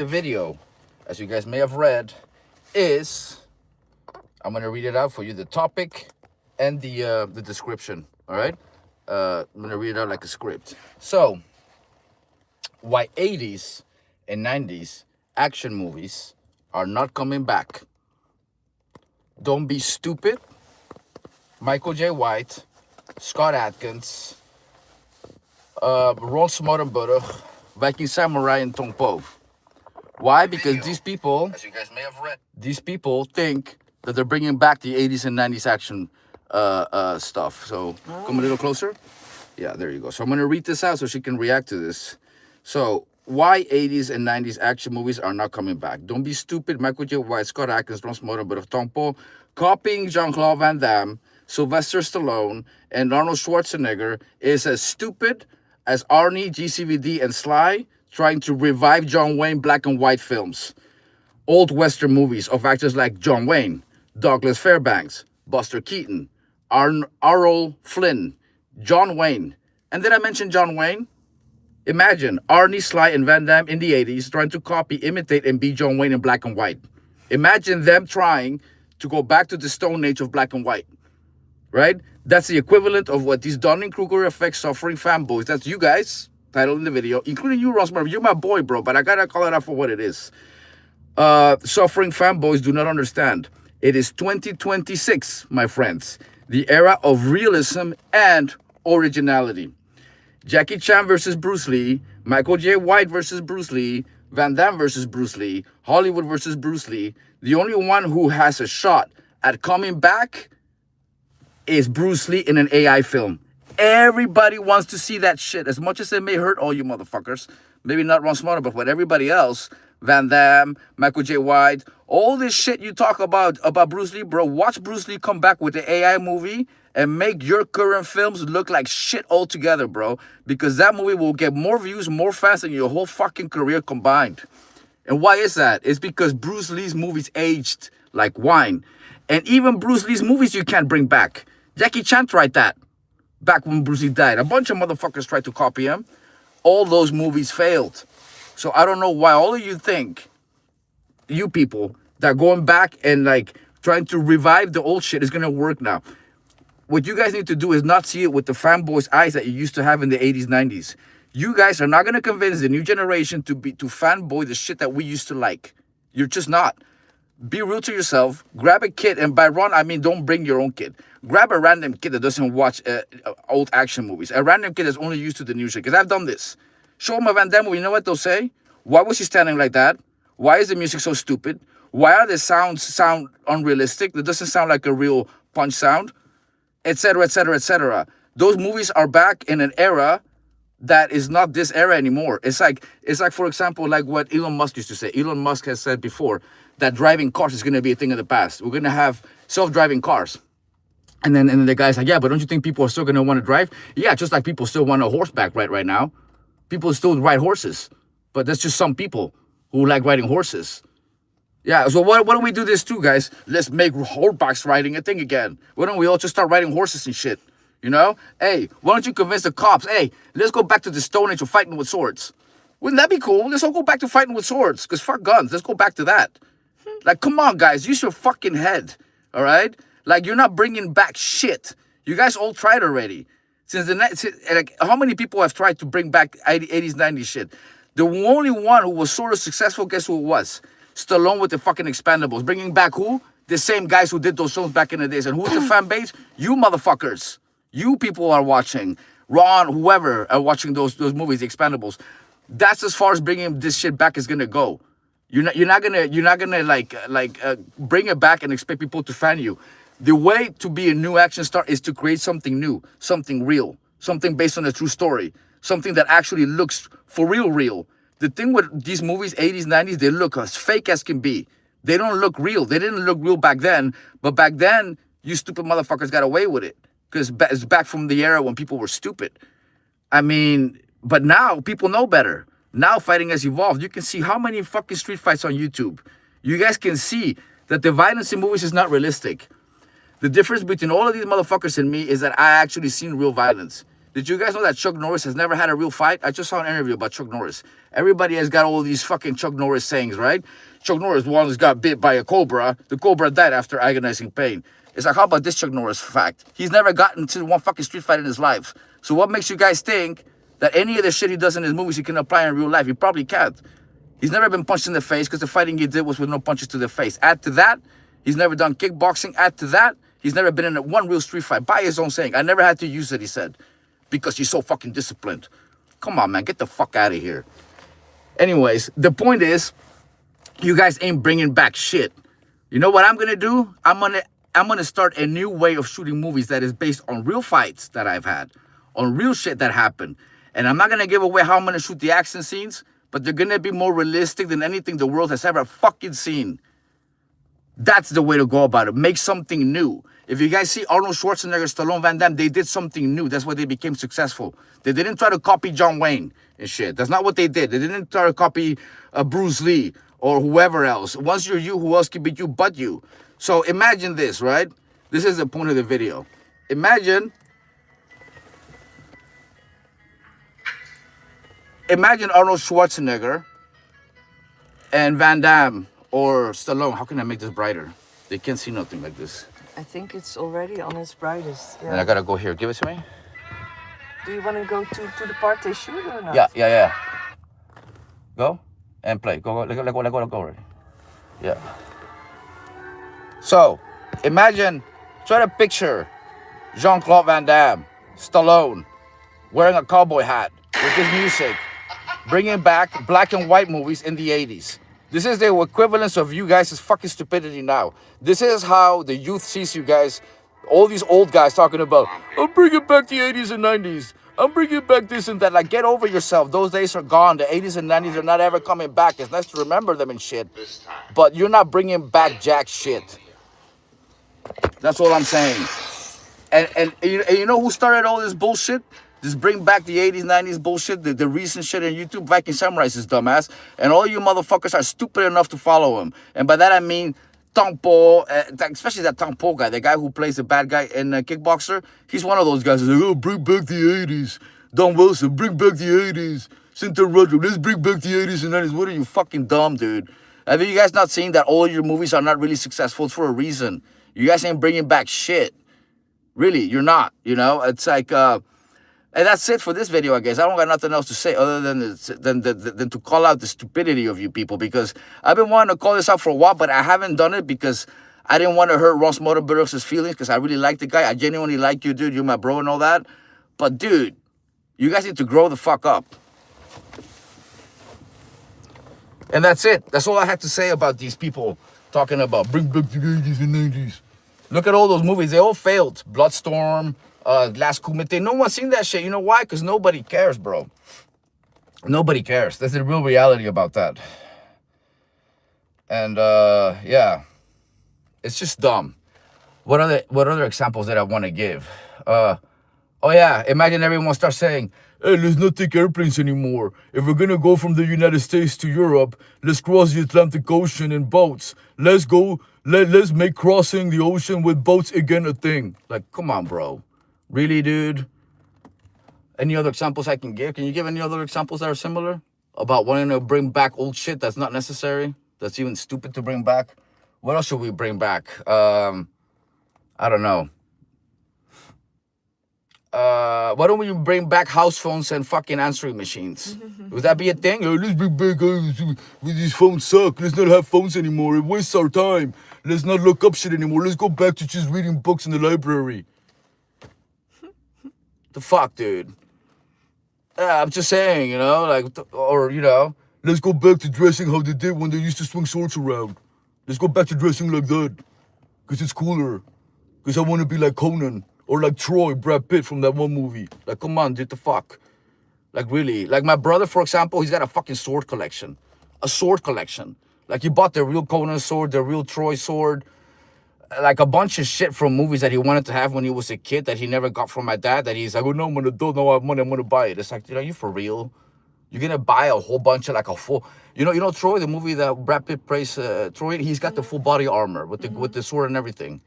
The video, as you guys may have read, is I'm gonna read it out for you. The topic and the description. All right. I'm gonna read it out like a script. So, why 80s and 90s action movies are not coming back? Don't be stupid. Michael J. White, Scott Adkins, Ron Smoorenburg, Viking Samurai, and Tong. Why? Because these people, as you guys may have read, these people think that they're bringing back the 80s and 90s action stuff. So come a little closer. Yeah, there you go. So I'm gonna read this out so she can react to this. So why 80s and 90s action movies are not coming back? Don't be stupid. Michael J. White, Scott Adkins, Ron Smoorenburg, Tong, copying Jean-Claude Van Damme, Sylvester Stallone, and Arnold Schwarzenegger is as stupid as Arnie, JCVD, and Sly trying to revive John Wayne black and white films. Old Western movies of actors like John Wayne, Douglas Fairbanks, Buster Keaton, AROL, FLYNN, John Wayne. And did I mention John Wayne? Imagine Arnie, Sly, and Van Damme in the 80s trying to copy, imitate, and be John Wayne in black and white. Imagine them trying to go back to the Stone Age of black and white. Right? That's the equivalent of what these Dunning-Kruger-Effect suffering fanboys, that's you guys, titled in the video, including you, Rossmar. You're my boy, bro, but I gotta call it out for what it is. Suffering fanboys do not understand. It is 2026, my friends. The era of realism and originality. Jackie Chan versus Bruce Lee, Michael J. White versus Bruce Lee, Van Damme versus Bruce Lee, Hollywood versus Bruce Lee. The only one who has a shot at coming back is Bruce Lee in an AI film. Everybody wants to see that shit. As much as it may hurt all you motherfuckers. Maybe not Ron Smarter, but everybody else. Van Damme, Michael J. White. All this shit you talk about Bruce Lee, bro. Watch Bruce Lee come back with the AI movie and make your current films look like shit altogether, bro. Because that movie will get more views, more fans than your whole fucking career combined. And why is that? It's because Bruce Lee's movies aged like wine. And even Bruce Lee's movies you can't bring back. Jackie Chan tried that back when Bruce Lee died. A bunch of motherfuckers tried to copy him. All those movies failed. So I don't know why all of you think, you people, that going back and like trying to revive the old shit is going to work now. What you guys need to do is not see it with the fanboys' eyes that you used to have in the 80s, 90s. You guys are not going to convince the new generation to fanboy the shit that we used to like. You're just not. Be real to yourself. Grab a kid, and by run, I mean don't bring your own kid. Grab a random kid that doesn't watch old action movies. A random kid that's only used to the new shit. Because I've done this. Show them a Van Damme movie. You know what they'll say? Why was he standing like that? Why is the music so stupid? Why are the sounds sound unrealistic? That doesn't sound like a real punch sound, etc., etc., etc. Those movies are back in an era that is not this era anymore. It's like, for example, like what Elon Musk used to say. Elon Musk has said before that driving cars is going to be a thing of the past. We're going to have self-driving cars. And then the guy's like, yeah, but don't you think people are still going to want to drive? Yeah, just like people still want a horseback right now. People still ride horses. But that's just some people who like riding horses. Yeah, so why don't we do this too, guys? Let's make horseback riding a thing again. Why don't we all just start riding horses and shit? You know? Hey, why don't you convince the cops, hey, let's go back to the Stone Age of fighting with swords. Wouldn't that be cool? Let's all go back to fighting with swords. Because fuck guns. Let's go back to that. Like, come on, guys. Use your fucking head. All right? Like, you're not bringing back shit. You guys all tried already. Like, how many people have tried to bring back 80s, 90s shit? The only one who was sort of successful, guess who it was? Stallone with the fucking Expendables. Bringing back who? The same guys who did those films back in the days. And who's the fan base? You motherfuckers. You people are watching. Ron, whoever are watching those movies, the Expendables. That's as far as bringing this shit back is gonna go. You're not gonna like bring it back and expect people to fan you. The way to be a new action star is to create something new, something real, something based on a true story, something that actually looks for real. The thing with these movies, 80s, 90s, they look as fake as can be. They don't look real. They didn't look real back then, but back then, you stupid motherfuckers got away with it. Because it's back from the era when people were stupid. I mean, but now people know better. Now fighting has evolved. You can see how many fucking street fights on YouTube. You guys can see that the violence in movies is not realistic. The difference between all of these motherfuckers and me is that I actually seen real violence. Did you guys know that Chuck Norris has never had a real fight? I just saw an interview about Chuck Norris. Everybody has got all these fucking Chuck Norris sayings, right? Chuck Norris once got bit by a cobra. The cobra died after agonizing pain. It's like, how about this Chuck Norris fact? He's never gotten to one fucking street fight in his life. So what makes you guys think that any of the shit he does in his movies he can apply in real life? He probably can't. He's never been punched in the face because the fighting he did was with no punches to the face. Add to that, he's never done kickboxing. Add to that, he's never been in one real street fight. By his own saying, I never had to use it, he said. Because he's so fucking disciplined. Come on, man. Get the fuck out of here. Anyways, the point is, you guys ain't bringing back shit. You know what I'm going to do? I'm going to start a new way of shooting movies that is based on real fights that I've had. On real shit that happened. And I'm not going to give away how I'm going to shoot the action scenes. But they're going to be more realistic than anything the world has ever fucking seen. That's the way to go about it. Make something new. If you guys see Arnold Schwarzenegger, Stallone, Van Damme, they did something new. That's why they became successful. They didn't try to copy John Wayne and shit. That's not what they did. They didn't try to copy Bruce Lee or whoever else. Once you're you, who else can beat you but you? So imagine this, right? This is the point of the video. Imagine Arnold Schwarzenegger and Van Damme or Stallone. How can I make this brighter? They can't see nothing like this. I think it's already on its brightest. Yeah. And I gotta go here. Give it to me. Do you want to go to the part they shoot or not? Yeah. Go and play. Go. Let go already. Yeah. So, imagine, try to picture Jean-Claude Van Damme, Stallone, wearing a cowboy hat with his music, bringing back black and white movies in the 80s. This is the equivalence of you guys' fucking stupidity now. This is how the youth sees you guys. All these old guys talking about, I'm bringing back the 80s and 90s. I'm bringing back this and that. Like, get over yourself. Those days are gone. The 80s and 90s are not ever coming back. It's nice to remember them and shit. But you're not bringing back jack shit. That's all I'm saying. And you know who started all this bullshit? Just bring back the 80s, 90s bullshit, the recent shit on YouTube. Viking Samurai's his dumbass. And all you motherfuckers are stupid enough to follow him. And by that I mean Tong, especially that Tong guy, the guy who plays the bad guy in Kickboxer. He's one of those guys who's like, oh, bring back the 80s. Don Wilson, bring back the 80s. Cynthia Rodrigo, let's bring back the 80s and 90s. What are you, fucking dumb, dude? Have you guys not seen that all your movies are not really successful? It's for a reason. You guys ain't bringing back shit. Really, you're not, you know? It's like, and that's it for this video, I guess. I don't got nothing else to say other than to call out the stupidity of you people, because I've been wanting to call this out for a while, but I haven't done it because I didn't want to hurt Ross Motorburg's feelings, because I really like the guy. I genuinely like you, dude. You're my bro and all that. But, dude, you guys need to grow the fuck up. And that's it. That's all I have to say about these people talking about bring back the 80s and 90s. Look at all those movies. They all failed. Bloodstorm, Last Kumite. No one's seen that shit. You know why? Because nobody cares, bro. Nobody cares. That's the real reality about that. And, yeah. It's just dumb. What other examples that I want to give? Oh, yeah. Imagine everyone starts saying, hey, let's not take airplanes anymore. If we're going to go from the United States to Europe, let's cross the Atlantic Ocean in boats. Let's go. Let's make crossing the ocean with boats again a thing. Like, come on, bro. Really, dude? Any other examples I can give? Can you give any other examples that are similar? About wanting to bring back old shit that's not necessary? That's even stupid to bring back? What else should we bring back? I don't know. Why don't we bring back house phones and fucking answering machines? Would that be a thing? Oh, let's bring back, these phones suck. Let's not have phones anymore. It wastes our time. Let's not look up shit anymore. Let's go back to just reading books in the library. The fuck, dude? I'm just saying, you know, like, or, you know, let's go back to dressing how they did when they used to swing swords around. Let's go back to dressing like that. Because it's cooler. Because I want to be like Conan. Or like Troy, Brad Pitt from that one movie. Like, come on, dude, the fuck? Like, really? Like, my brother, for example, he's got a fucking sword collection. A sword collection. Like, he bought the real Conan sword, the real Troy sword. Like, a bunch of shit from movies that he wanted to have when he was a kid that he never got from my dad. That he's like, oh, no, I'm an adult. No, I have money. I'm going to buy it. It's like, you know, you for real? You're going to buy a whole bunch of, like, a full... You know, Troy, the movie that Brad Pitt plays, Troy, he's got the full body armor with the sword and everything.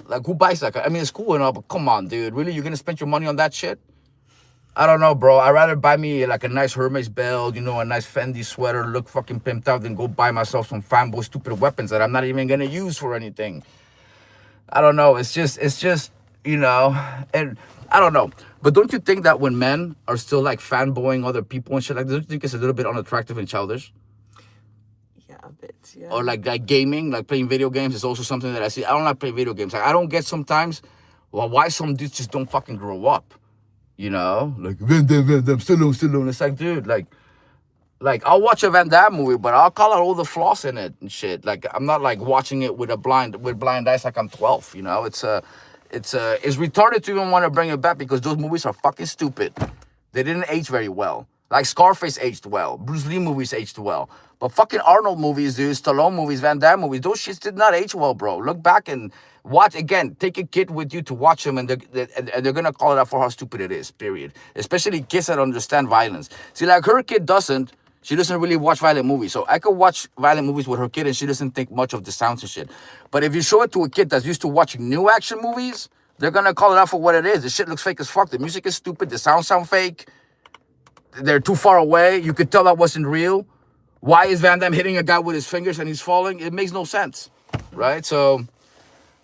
Like, who buys that? I mean, it's cool and all, but come on, dude. Really, you're gonna spend your money on that shit? I don't know, bro. I'd rather buy me like a nice Hermes belt, you know, a nice Fendi sweater, look fucking pimped out, than go buy myself some FAN-Boyz stupid weapons that I'm not even gonna use for anything. I don't know. It's just, you know, and I don't know. But don't you think that when men are still like fanboying other people and shit like that, don't you think it's a little bit unattractive and childish? Yeah, a bit, yeah. Or like gaming, like playing video games is also something that I see. I don't like playing video games. Like, I don't get sometimes, well, why some dudes just don't fucking grow up. You know, like Van Damme, Stallone. It's like, dude, like I'll watch a Van Damme movie, but I'll call out all the flaws in it and shit. Like, I'm not like watching it with blind eyes like I'm 12. You know, it's retarded to even want to bring it back because those movies are fucking stupid. They didn't age very well. Like Scarface aged well, Bruce Lee movies aged well, but fucking Arnold movies, dude, Stallone movies, Van Damme movies, those shits did not age well, bro. Look back and watch again. Take a kid with you to watch them, and they're gonna call it out for how stupid it is. Period. Especially kids that understand violence. See, like her kid doesn't. She doesn't really watch violent movies. So I could watch violent movies with her kid, and she doesn't think much of the sounds and shit. But if you show it to a kid that's used to watching new action movies, they're gonna call it out for what it is. The shit looks fake as fuck. The music is stupid. The sounds sound fake. They're too far away. You could tell that wasn't real. Why is Van Damme hitting a guy with his fingers and he's falling? It makes no sense, right? So,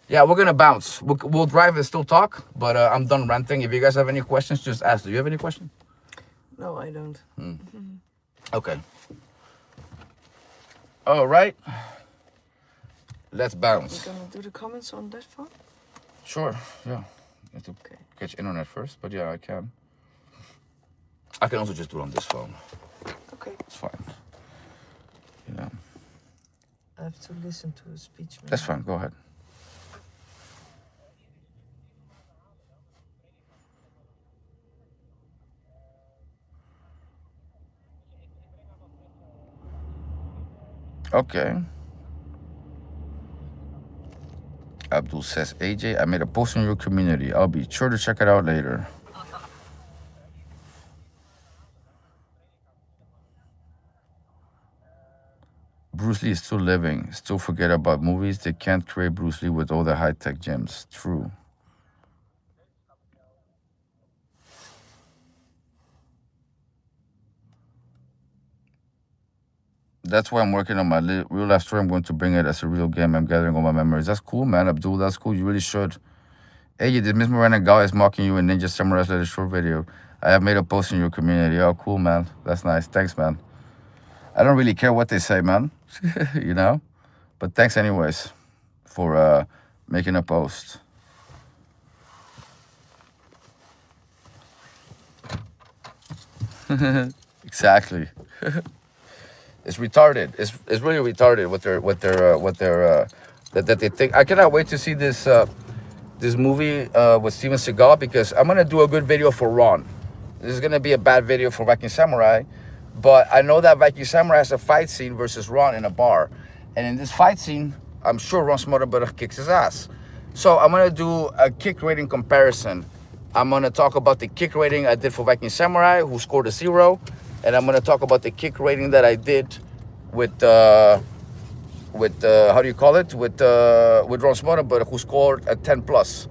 yeah, we're gonna bounce. We'll drive and still talk, but I'm done ranting. If you guys have any questions, just ask. Do you have any questions? No, I don't. Okay. All right. Let's bounce. We're gonna do the comments on that phone? Sure, yeah. I have to catch internet first, but yeah, I can. I can also just do it on this phone. Okay. It's fine. Yeah. I have to listen to a speech. That's fine, go ahead. Okay. Abdul says, AJ, I made a post in your community. I'll be sure to check it out later. Bruce Lee is still living. Still forget about movies. They can't create Bruce Lee with all the high-tech gyms. True. That's why I'm working on my real life story. I'm going to bring it as a real game. I'm gathering all my memories. That's cool, man. Abdul, that's cool. You really should. Hey, this Miss Miranda guy is mocking you in Ninja Samurai's latest short video. I have made a post in your community. Oh, cool, man. That's nice. Thanks, man. I don't really care what they say, man. You know? But thanks anyways for making a post. Exactly. It's retarded. It's really retarded that they think. I cannot wait to see this this movie with Steven Seagal, because I'm gonna do a good video for Ron. This is gonna be a bad video for Viking Samurai, but I know that Viking Samurai has a fight scene versus Ron in a bar, and in this fight scene, I'm sure Ron Smotherberg kicks his ass. So I'm gonna do a kick rating comparison. I'm gonna talk about the kick rating I did for Viking Samurai, who scored a 0, and I'm gonna talk about the kick rating that I did with how do you call it? With Ron Smotherberg, who scored a 10 plus.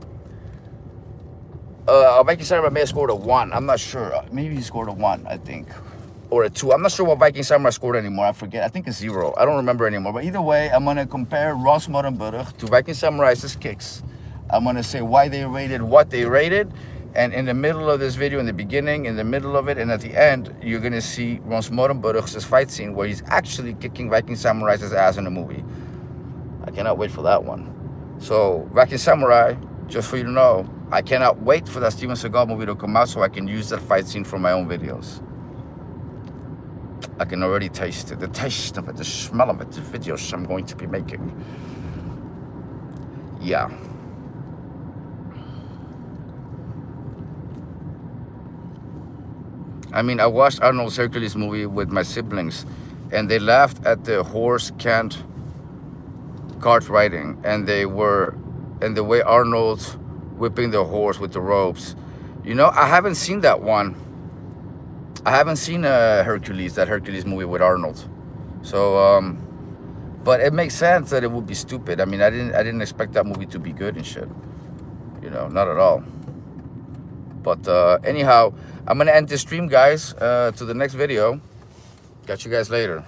Viking Samurai may have scored a 1. I'm not sure. Maybe he scored a 1, I think, or a 2. I'm not sure what Viking Samurai scored anymore. I forget. I think it's 0. I don't remember anymore. But either way, I'm gonna compare Ron Smotherberg to Viking Samurai's kicks. I'm gonna say why they rated what they rated. And in the middle of this video, in the beginning, in the middle of it, and at the end, you're gonna see Ron Smotherberg's fight scene where he's actually kicking Viking Samurai's ass in the movie. I cannot wait for that one. So, Viking Samurai, just for you to know, I cannot wait for that Steven Seagal movie to come out so I can use that fight scene for my own videos. I can already taste it, the taste of it, the smell of it, the videos I'm going to be making. Yeah. I mean, I watched Arnold's Hercules movie with my siblings, and they laughed at the horse can't cart riding, and the way Arnold's whipping the horse with the ropes. You know, I haven't seen that one. I haven't seen that Hercules movie with Arnold. So But it makes sense that it would be stupid. I mean, I didn't expect that movie to be good and shit. You know, not at all. But anyhow, I'm gonna end this stream, guys. To the next video. Catch you guys later.